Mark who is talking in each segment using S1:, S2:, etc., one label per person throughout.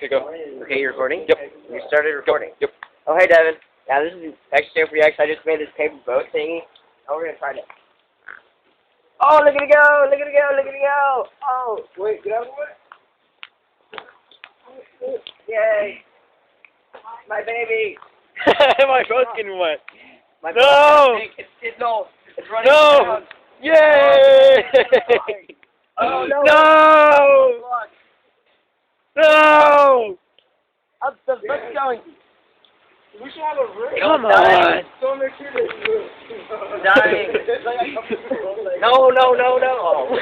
S1: Okay, go.
S2: Okay, you're recording?
S1: Yep.
S2: You started recording?
S1: Yep.
S2: Oh, hey, Devin. Yeah, this is X3X. I just made this paper boat thingy. Oh, we're going to try it. Oh, look at it go! Look at it go! Look at it go! Oh, wait, get out of the way. Yay! My baby!
S1: My boat's getting wet.
S2: My
S1: No!
S2: It's running
S1: No!
S2: down.
S1: Yay!
S2: Oh, no!
S1: No! No!
S2: Up the foot's going.
S3: We should have a rig.
S1: Come
S2: Dying.
S1: on!
S3: So make sure that
S2: Dying. No, no, no, no.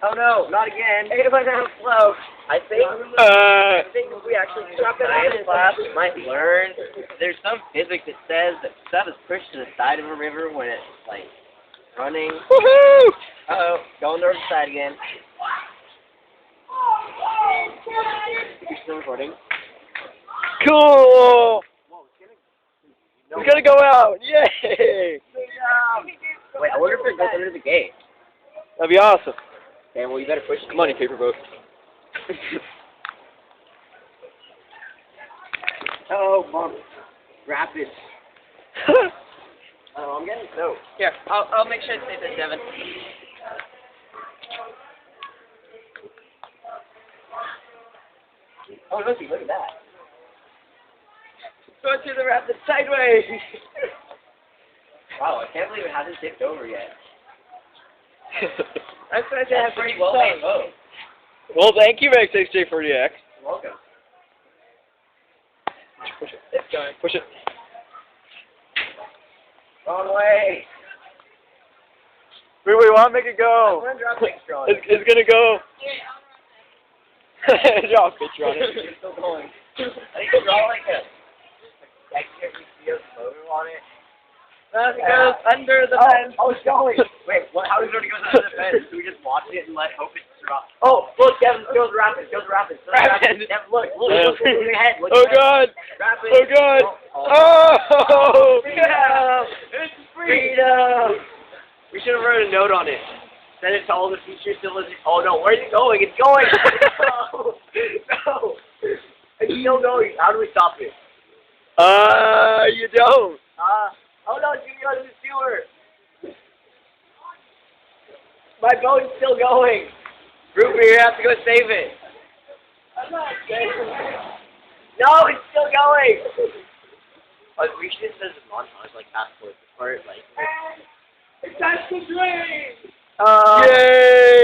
S2: Oh no, not again. It went down slow. I think if we actually drop it in class, we might learn. There's some physics that says that stuff is pushed to the side of a river when it's like running.
S1: Woohoo!
S2: Uh-oh, going to the side again. You're still recording?
S1: Cool! It's gonna go out! Yay!
S2: Wait, I wonder if it goes under the gate.
S1: That'd be awesome.
S2: Okay, well you better push it.
S1: Come on, you paper boat.
S2: Oh, bump. Rapids. Oh, I'm getting soaked.
S3: Here, I'll make sure to say this, Devin.
S2: Oh, look at that.
S3: Go through the rapids sideways.
S2: Wow, I can't believe it hasn't tipped over yet.
S3: That's what I said.
S2: That's pretty well made boat.
S1: Well, thank you, XJ40X.
S2: You're welcome.
S1: Push it.
S3: It's going.
S1: Push it.
S2: Wrong way.
S1: Wait, want to make it go.
S2: I'm gonna drop picture on it.
S1: It's gonna go. Draw a picture on it.
S2: It's still going. I need to draw like a X-Series photo on it.
S3: It goes under the fence.
S2: Oh, it's going. Wait, what? How does it already go under the fence? Do we just watch it and hope it drops? Oh, look, Devin, goes rapids.
S1: Rapids.
S2: Devin, look ahead. Look
S1: Oh
S2: ahead.
S1: God!
S2: Rapids.
S1: Oh God! Oh!
S2: Freedom! It's freedom! We should have written a note on it. Send it to all the teachers still listening. Oh no, where's it going? It's going! No! No! It's still going. How do we stop it?
S1: You don't.
S2: Oh no, it's gonna go to the sewer. My boat's still going. Ruby, you have to go save it.
S3: I'm not saying.
S2: No, it's still going. We should have said this montage, like fast forward, or like.
S3: It's time to drain.
S1: Yay!